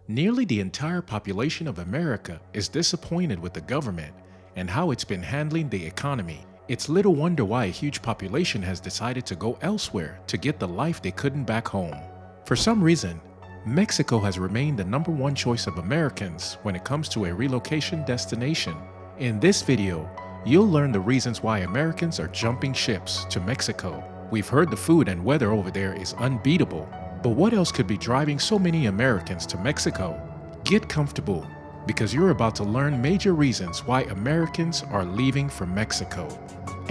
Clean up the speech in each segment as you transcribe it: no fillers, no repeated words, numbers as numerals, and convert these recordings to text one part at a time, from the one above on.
Nearly the entire population of America is disappointed with the government and how it's been handling the economy. It's little wonder why a huge population has decided to go elsewhere to get the life they couldn't back home. For some reason, Mexico has remained the #1 choice of Americans when it comes to a relocation destination. In this video, you'll learn the reasons why Americans are jumping ships to Mexico. We've heard the food and weather over there is unbeatable, but what else could be driving so many Americans to Mexico? Get comfortable, because you're about to learn major reasons why Americans are leaving for Mexico.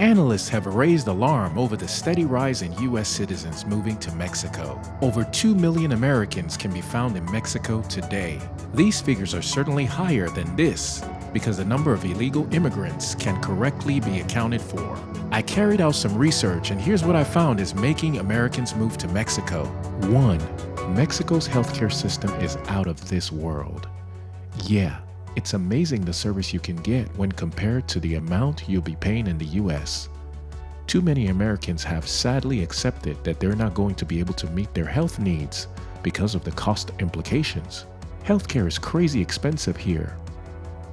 Analysts have raised alarm over the steady rise in U.S. citizens moving to Mexico. Over 2 million Americans can be found in Mexico today. These figures are certainly higher than this because the number of illegal immigrants can correctly be accounted for. I carried out some research, and here's what I found is making Americans move to Mexico. 1. Mexico's healthcare system is out of this world. Yeah, it's amazing the service you can get when compared to the amount you'll be paying in the US. Too many Americans have sadly accepted that they're not going to be able to meet their health needs because of the cost implications. Healthcare is crazy expensive here.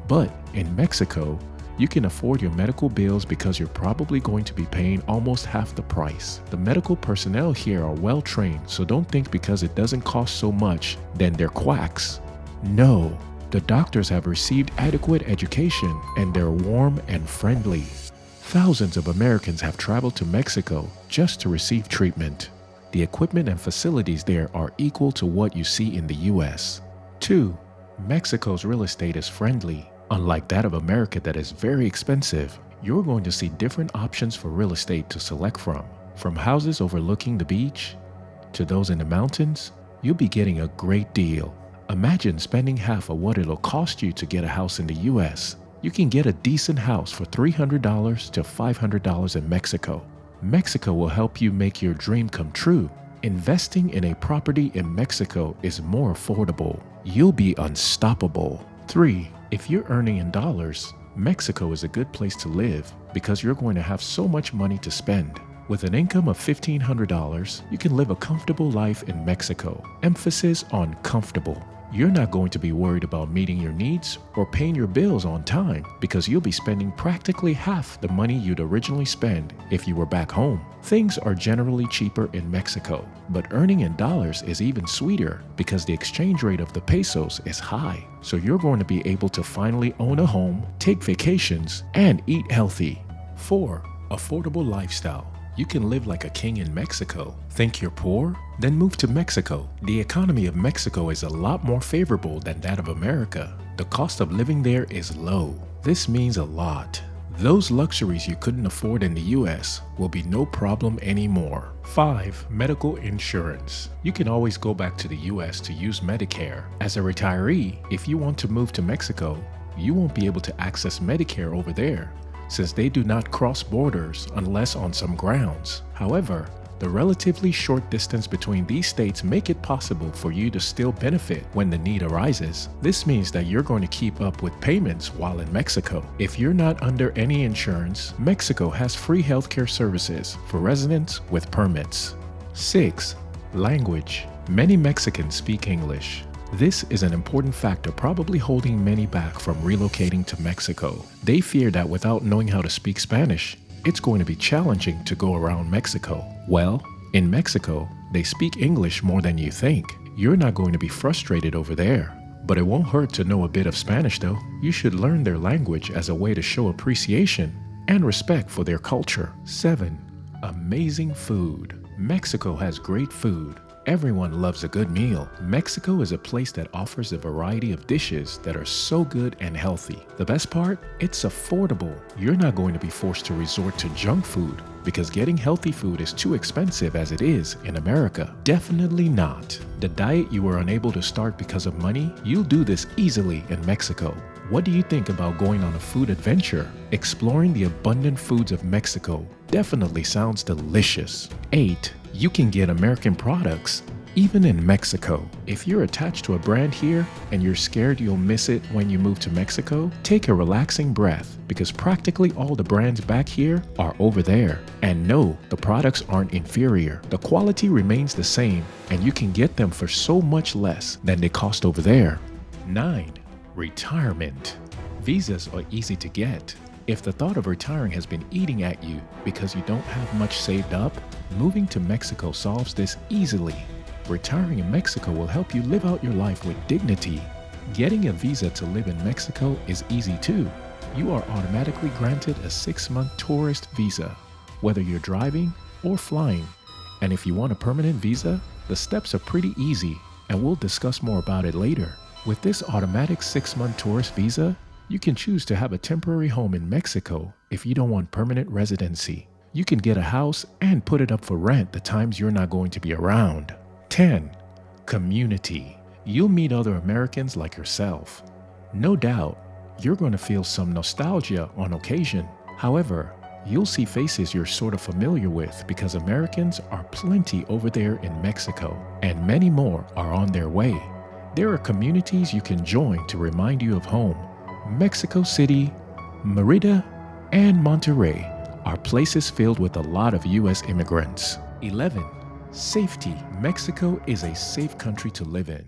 But in Mexico, you can afford your medical bills because you're probably going to be paying almost half the price. The medical personnel here are well trained, so don't think because it doesn't cost so much, then they're quacks. No. The doctors have received adequate education and they're warm and friendly. Thousands of Americans have traveled to Mexico just to receive treatment. The equipment and facilities there are equal to what you see in the US. 2. Mexico's real estate is friendly. Unlike that of America that is very expensive, you're going to see different options for real estate to select from. From houses overlooking the beach to those in the mountains, you'll be getting a great deal. Imagine spending half of what it'll cost you to get a house in the US. You can get a decent house for $300 to $500 in Mexico. Mexico will help you make your dream come true. Investing in a property in Mexico is more affordable. You'll be unstoppable. 3. If you're earning in dollars, Mexico is a good place to live because you're going to have so much money to spend. With an income of $1,500, you can live a comfortable life in Mexico. Emphasis on comfortable. You're not going to be worried about meeting your needs or paying your bills on time because you'll be spending practically half the money you'd originally spend if you were back home. Things are generally cheaper in Mexico, but earning in dollars is even sweeter because the exchange rate of the pesos is high. So you're going to be able to finally own a home, take vacations, and eat healthy. 4. Affordable lifestyle. You can live like a king in Mexico. Think you're poor? Then move to Mexico. The economy of Mexico is a lot more favorable than that of America. The cost of living there is low. This means a lot. Those luxuries you couldn't afford in the US will be no problem anymore. 5. Medical insurance. You can always go back to the US to use Medicare. As a retiree, if you want to move to Mexico, you won't be able to access Medicare over there, since they do not cross borders unless on some grounds. However, the relatively short distance between these states make it possible for you to still benefit when the need arises. This means that you're going to keep up with payments while in Mexico. If you're not under any insurance, Mexico has free healthcare services for residents with permits. 6. Language. Many Mexicans speak English. This is an important factor probably holding many back from relocating to Mexico. They fear that without knowing how to speak Spanish, it's going to be challenging to go around Mexico. Well, in Mexico, they speak English more than you think. You're not going to be frustrated over there. But it won't hurt to know a bit of Spanish though. You should learn their language as a way to show appreciation and respect for their culture. 7. Amazing food. Mexico has great food. Everyone loves a good meal. Mexico is a place that offers a variety of dishes that are so good and healthy. The best part? It's affordable. You're not going to be forced to resort to junk food because getting healthy food is too expensive as it is in America. Definitely not. The diet you were unable to start because of money, you'll do this easily in Mexico. What do you think about going on a food adventure? Exploring the abundant foods of Mexico definitely sounds delicious. 8. You can get American products Even in Mexico, if you're attached to a brand here and you're scared you'll miss it when you move to Mexico, take a relaxing breath because practically all the brands back here are over there. And no, the products aren't inferior. The quality remains the same and you can get them for so much less than they cost over there. 9. Retirement. Visas are easy to get. If the thought of retiring has been eating at you because you don't have much saved up, moving to Mexico solves this easily. Retiring in Mexico will help you live out your life with dignity. Getting a visa to live in Mexico is easy too. You are automatically granted a 6-month tourist visa, whether you're driving or flying. And if you want a permanent visa, the steps are pretty easy, and we'll discuss more about it later. With this automatic 6-month tourist visa, you can choose to have a temporary home in Mexico if you don't want permanent residency. You can get a house and put it up for rent the times you're not going to be around. 10. Community. You'll meet other Americans like yourself. No doubt, you're going to feel some nostalgia on occasion. However, you'll see faces you're sort of familiar with because Americans are plenty over there in Mexico, and many more are on their way. There are communities you can join to remind you of home. Mexico City, Mérida, and Monterrey are places filled with a lot of U.S. immigrants. 11. Safety. Mexico is a safe country to live in.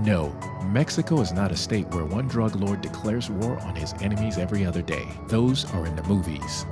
No, Mexico is not a state where one drug lord declares war on his enemies every other day. Those are in the movies.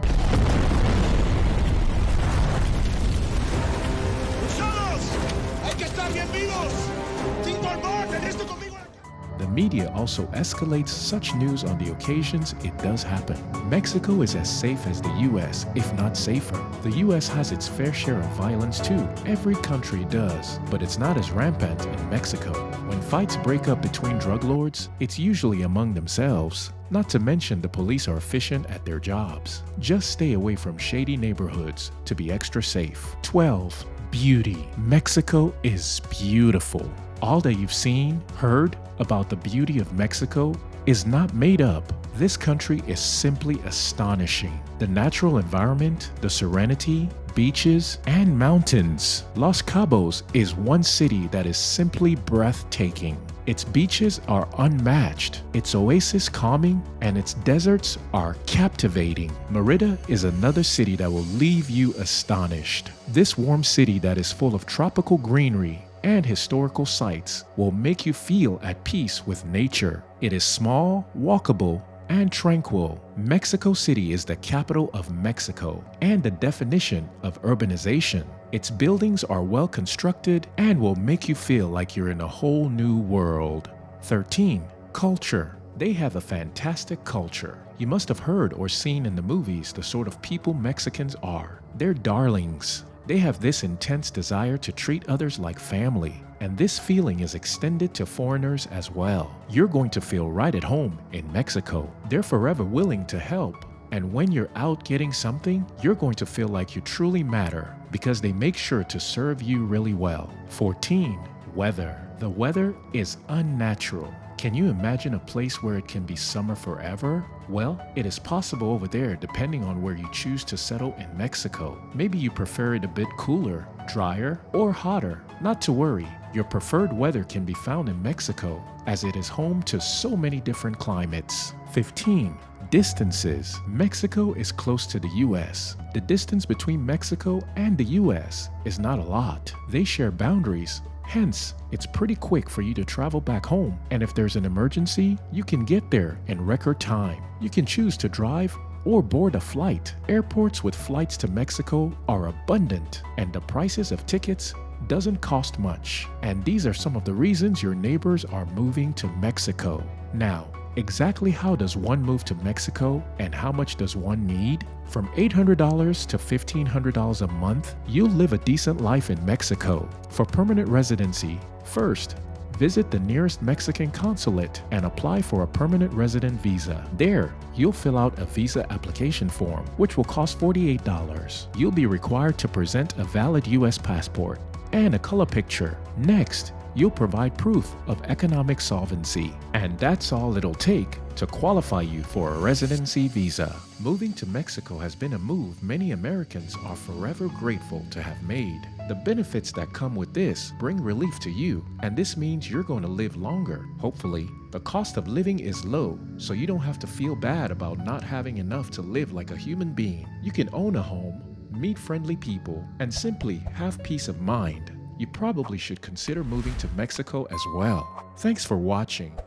The media also escalates such news on the occasions it does happen. Mexico is as safe as the US, if not safer. The US has its fair share of violence too. Every country does, but it's not as rampant in Mexico. When fights break up between drug lords, it's usually among themselves. Not to mention the police are efficient at their jobs. Just stay away from shady neighborhoods to be extra safe. 12. Beauty. Mexico is beautiful. All that you've seen, heard about the beauty of Mexico is not made up. This country is simply astonishing. The natural environment, the serenity, beaches, and mountains. Los Cabos is one city that is simply breathtaking. Its beaches are unmatched, its oasis calming, and its deserts are captivating. Mérida is another city that will leave you astonished. This warm city that is full of tropical greenery and historical sites will make you feel at peace with nature. It is small, walkable, and tranquil. Mexico City is the capital of Mexico and the definition of urbanization. Its buildings are well constructed and will make you feel like you're in a whole new world. 13. Culture. They have a fantastic culture. You must have heard or seen in the movies the sort of people Mexicans are. They're darlings. They have this intense desire to treat others like family, and this feeling is extended to foreigners as well. You're going to feel right at home in Mexico. They're forever willing to help, and when you're out getting something, you're going to feel like you truly matter because they make sure to serve you really well. 14. Weather. The weather is unnatural. Can you imagine a place where it can be summer forever? Well, it is possible over there depending on where you choose to settle in Mexico. Maybe you prefer it a bit cooler, drier, or hotter. Not to worry, your preferred weather can be found in Mexico as it is home to so many different climates. 15. Distances. Mexico is close to the US. The distance between Mexico and the US is not a lot. They share boundaries. Hence, it's pretty quick for you to travel back home, and if there's an emergency, you can get there in record time. You can choose to drive or board a flight. Airports with flights to Mexico are abundant, and the prices of tickets doesn't cost much. And these are some of the reasons your neighbors are moving to Mexico. Now, exactly how does one move to Mexico and how much does one need? From $800 to $1,500 a month, you'll live a decent life in Mexico. For permanent residency, first, visit the nearest Mexican consulate and apply for a permanent resident visa. There, you'll fill out a visa application form, which will cost $48. You'll be required to present a valid US passport and a color picture. Next, you'll provide proof of economic solvency. And that's all it'll take to qualify you for a residency visa. Moving to Mexico has been a move many Americans are forever grateful to have made. The benefits that come with this bring relief to you, and this means you're going to live longer. Hopefully, the cost of living is low, so you don't have to feel bad about not having enough to live like a human being. You can own a home, meet friendly people, and simply have peace of mind. You probably should consider moving to Mexico as well. Thanks for watching.